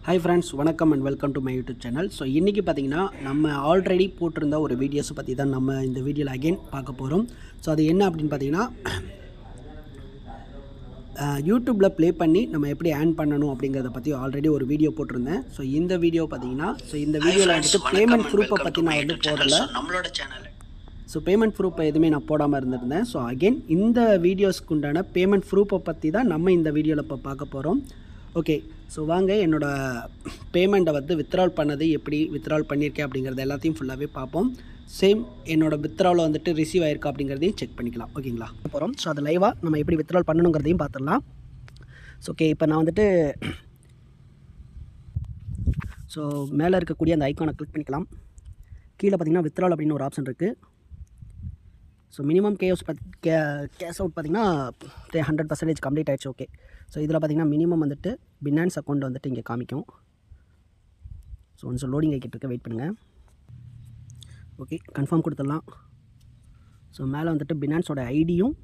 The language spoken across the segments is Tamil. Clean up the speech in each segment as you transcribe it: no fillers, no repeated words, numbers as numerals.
ஹாய் ஃப்ரெண்ட்ஸ், வணக்கம் and welcome to my YouTube channel. So இன்றைக்கி பார்த்திங்கன்னா நம்ம ஆல்ரெடி போட்டிருந்த ஒரு வீடியோஸை பற்றி தான் நம்ம இந்த வீடியோவில் அகெயின் பார்க்க போகிறோம். ஸோ அது என்ன அப்படின்னு பார்த்தீங்கன்னா, யூடியூப்பில் ப்ளே பண்ணி நம்ம எப்படி ஏர்ன் பண்ணணும் அப்படிங்கிறத பற்றி ஆல்ரெடி ஒரு வீடியோ போட்டிருந்தேன். ஸோ இந்த வீடியோ பார்த்தீங்கன்னா, இந்த வீடியோவில் வந்துட்டு பேமெண்ட் ப்ரூஃபை பற்றி நான் வந்து போடலை. நம்மளோட சேனல் பேமெண்ட் ப்ரூஃபை எதுவுமே நான் போடாமல் இருந்திருந்தேன். ஸோ அகெயின் இந்த வீடியோஸ்க்கு உண்டான பேமெண்ட் ப்ரூஃபை பற்றி தான் நம்ம இந்த வீடியோவில் இப்போ பார்க்க போகிறோம். ஓகே, ஸோ வாங்க என்னோடய பேமெண்ட்டை வந்து வித்ட்ரால் பண்ணது எப்படி வித்ட்ரால் பண்ணியிருக்கேன் அப்படிங்கிறது எல்லாத்தையும் ஃபுல்லாகவே பார்ப்போம். சேம் என்னோடய வித்ட்ராவில் வந்துட்டு ரிசீவ் ஆயிருக்கா அப்படிங்கிறதையும் செக் பண்ணிக்கலாம். ஓகேங்களா, போகிறோம். ஸோ அது லைவாக நம்ம எப்படி வித்ட்ரால் பண்ணணுங்கிறதையும் பார்த்துடலாம். ஸோ ஓகே, இப்போ நான் வந்துட்டு ஸோ மேலே இருக்கக்கூடிய அந்த ஐக்கானை கிளிக் பண்ணிக்கலாம். கீழே பார்த்தீங்கன்னா வித்ட்ரால் அப்படின்னு ஒரு ஆப்ஷன் இருக்குது. ஸோ மினிமம் கேஷ் அவுட் பார்த்திங்கன்னா 100% கம்ப்ளீட் ஆகிடுச்சு. ஓகே, ஸோ இதில் பார்த்திங்கன்னா மினிமம் வந்துட்டு பினான்ஸ் அக்கௌண்ட் வந்துட்டு இங்கே காமிக்கும். ஸோ ஒன்ஸ் லோடிங் ஆகிட்டு இருக்க, வெயிட் பண்ணுங்கள். ஓகே, கன்ஃபார்ம் கொடுத்துடலாம். ஸோ மேலே வந்துட்டு பினான்ஸோட ஐடியும்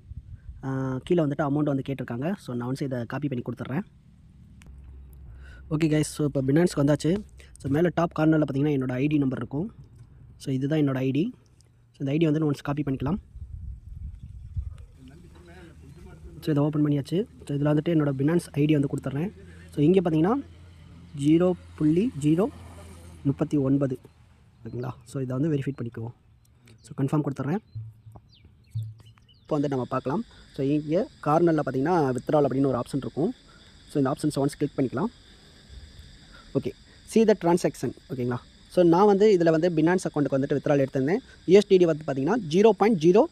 கீழே வந்துட்டு அமௌண்ட் வந்து கேட்டிருக்காங்க. ஸோ நான் வந்து இதை காப்பி பண்ணி கொடுத்துட்றேன். ஓகே கைஸ், ஸோ இப்போ பினான்ஸ்க்கு வந்தாச்சு. ஸோ மேலே டாப் கார்னரில் பார்த்திங்கன்னா என்னோடய ஐடி நம்பர் இருக்கும். ஸோ இதுதான் என்னோடய ஐடி. ஸோ இந்த ஐடி வந்து ஒன்ஸ் காப்பி பண்ணிக்கலாம். ஸோ இதை ஓப்பன் பண்ணியாச்சு. ஸோ இதில் வந்துட்டு என்னோடய பினான்ஸ் ஐடி வந்து கொடுத்துட்றேன். ஸோ இங்கே பார்த்தீங்கன்னா 0.039 ஓகேங்களா. ஸோ இதை வந்து வெரிஃபை பண்ணிக்குவோம். ஸோ கன்ஃபார்ம் கொடுத்துட்றேன். இப்போ வந்து நம்ம பார்க்கலாம். ஸோ இங்கே கார்னரில் பார்த்தீங்கன்னா வித்ட்ரால் அப்படின்னு ஒரு ஆப்ஷன் இருக்கும். ஸோ இந்த ஆப்ஷன்ஸ் ஒன்ஸ் கிளிக் பண்ணிக்கலாம். ஓகே, see the transaction ஓகேங்களா. ஸோ நான் வந்து இதில் வந்து பினான்ஸ் அக்கௌண்ட்டுக்கு வந்துட்டு வித்ட்ரால் எடுத்திருந்தேன். USDT வந்து பார்த்திங்கன்னா 0.09.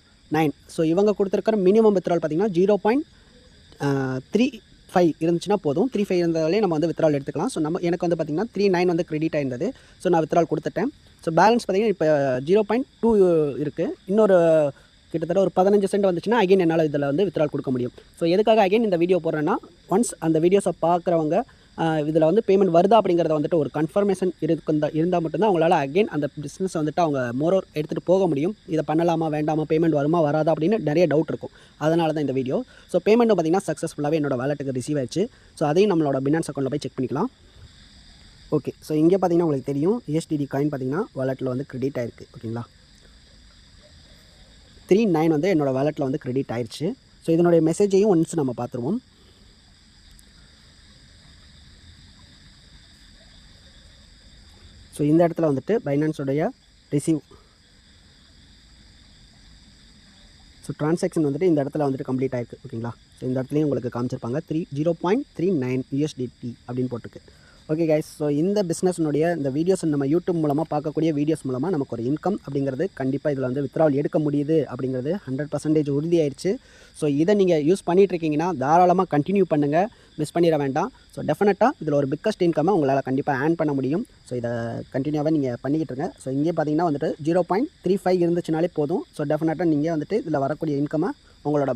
ஸோ இவங்க கொடுத்துருக்கிற மினிமம் வித்ட்ரால் பார்த்திங்கன்னா 0.35 இருந்துச்சுன்னா போதும். 35 இருந்தாலே நம்ம வந்து வித்ட்ரால் எடுத்துக்கலாம். ஸோ எனக்கு வந்து பார்த்திங்கன்னா 39 வந்து கிரெடிட் ஆயிருந்தது. ஸோ நான் வித்ட்ரால் கொடுத்துட்டேன். ஸோ பேலன்ஸ் பார்த்திங்கன்னா இப்போ 0.2 இருக்குது. இன்னொரு கிட்டத்தட்ட ஒரு 15 சென்ட் வந்துச்சுன்னா அகைன் என்னால் இதில் வந்து வித்ட்ரால் கொடுக்க முடியும். ஸோ எதுக்காக அகைன் இந்த வீடியோ போடுறேன்னா, ஒன்ஸ் அந்த வீடியோஸை பார்க்குறவங்க இதில் வந்து பேமெண்ட் வருதா அப்படிங்கிறத வந்துட்டு ஒரு கன்ஃபர்மேஷன் இருந்தால் மட்டும்தான் அவங்களால அகைன் அந்த பிஸ்னஸ் வந்துட்டு அவங்க மோரோர் எடுத்துகிட்டு போக முடியும். இதை பண்ணலாமா வேண்டாமா, பேமெண்ட் வருமா வராதா அப்படின்னு நிறைய டவுட் இருக்கும். அதனால தான் இந்த வீடியோ. ஸோ பேமெண்ட்டும் பார்த்திங்கன்னா சக்ஸஸ்ஃபுல்லாகவே என்னோட வாலெட்டுக்கு ரிசீவ் ஆயிடுச்சு. ஸோ அதையும் நம்மளோட பினான்ஸ் அக்கௌண்ட்டில் போய் செக் பண்ணிக்கலாம். ஓகே, ஸோ இங்கே பார்த்திங்கன்னா உங்களுக்கு தெரியும் USDT காயின் பார்த்திங்கன்னா வாலெட்டில் வந்து கிரெடிட் ஆயிருக்கு. ஓகேங்களா, 39 வந்து என்னோடய வாலெட்டில் வந்து கிரெடிட் ஆயிடுச்சு. ஸோ இதனுடைய மெசேஜையும் ஒன்ஸ் நம்ம பார்த்துருவோம். ஸோ இந்த இடத்துல வந்துட்டு பைனான்ஸோடைய ரிசீவ் ஸோ ட்ரான்சாக்ஷன் வந்துட்டு இந்த இடத்துல வந்துட்டு கம்ப்ளீட் ஆயிருக்கு. ஓகேங்களா, ஸோ இந்த இடத்துலையும் உங்களுக்கு காமிச்சிருப்பாங்க 0.39 USDT அப்படின்னு போட்டிருக்கு. ஓகே கைஸ், ஸோ இந்த பிஸ்னஸ்னுடைய இந்த வீடியோஸ் நம்ம யூடியூப் மூலமாக பார்க்கக்கூடிய வீடியோஸ் மூலமாக நமக்கு ஒரு இன்கம் அப்படிங்கிறது கண்டிப்பாக இதில் வந்து வித்ட்ரால் எடுக்க முடியுது அப்படிங்கிறது 100% உறுதியாயிருச்சு. ஸோ இதை நீங்கள் யூஸ் பண்ணிகிட்ருக்கீங்கன்னா தாராளமாக கண்டினியூ பண்ணுங்கள், மிஸ் பண்ணிட வேண்டாம். ஸோ டெஃபினட்டாக இதில் ஒரு பிக்கஸ்ட் இன்கம்மை உங்களால் கண்டிப்பாக ஏர்ன் பண்ண முடியும். ஸோ இதை கண்டினியூவாக நீங்கள் பண்ணிக்கிட்டு இருங்க. ஸோ இங்கே பார்த்தீங்கன்னா வந்துட்டு 0.35 இருந்துச்சுனாலே போதும். ஸோ டெஃபினட்டாக நீங்கள் வந்துட்டு இதில் வரக்கூடிய இன்கம்மை உங்களோட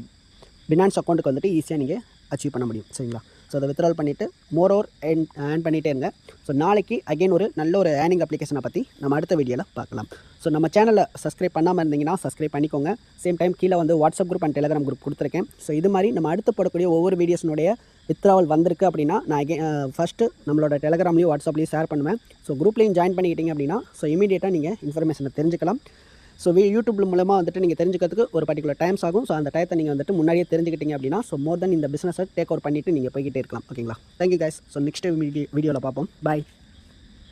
பினான்ஸ் அக்கௌண்ட்டுக்கு வந்துட்டு ஈஸியாக நீங்கள் அச்சீவ் பண்ண முடியும். சரிங்களா, ஸோ அதை வித்ட்ரால் பண்ணிவிட்டு மோரோவர் ஏர்ன் பண்ணிகிட்டே இருங்க. ஸோ நாளைக்கு அகைன் ஒரு நல்ல ஒரு ஏர்னிங் அப்ளிகேஷனை பற்றி நம்ம அடுத்த வீடியோவில் பார்க்கலாம். ஸோ நம்ம சேனலை சப்ஸ்கிரைப் பண்ணாமல் இருந்தீங்கன்னா சப்ஸ்கிரைப் பண்ணிக்கோங்க. சேம் டைம் கீழே வந்து WhatsApp group and Telegram group கொடுத்துருக்கேன். ஸோ இது மாதிரி நம்ம அடுத்து போடக்கூடிய ஒவ்வொரு வீடியோஸினுடைய வித்ட்ராவல் வந்திருக்கு அப்படின்னா நான் ஃபஸ்ட்டு நம்மளோட டெலிகிராம்லேயும் வாட்ஸ்அப்லேயும் ஷேர் பண்ணுவேன். ஸோ குரூப்லேயும் ஜாயின் பண்ணிக்கிட்டீங்க அப்படின்னா ஸோ இமீடியட்டாக நீங்கள் இன்ஃபர்மேஷனை தெரிஞ்சுக்கலாம். ஸோ யூடியூப் மூலமாக வந்துட்டு நீங்கள் தெரிஞ்சுக்கிறதுக்கு ஒரு பர்டிகுலர் டைம்ஸ் ஆகும். ஸோ அந்த டயத்தை நீங்கள் வந்துட்டு முன்னாடியே தெரிஞ்சுக்கிட்டீங்க அப்படின்னா ஸோ மோர் தென் இந்த பிஸ்னஸை டேக் ஓவர் பண்ணிவிட்டு நீங்கள் போய்கிட்டே இருக்கலாம். ஓகேங்களா, தேங்க்யூ கைஸ். ஸோ நெக்ஸ்ட் வீடியோவில் பார்ப்போம். பாய்.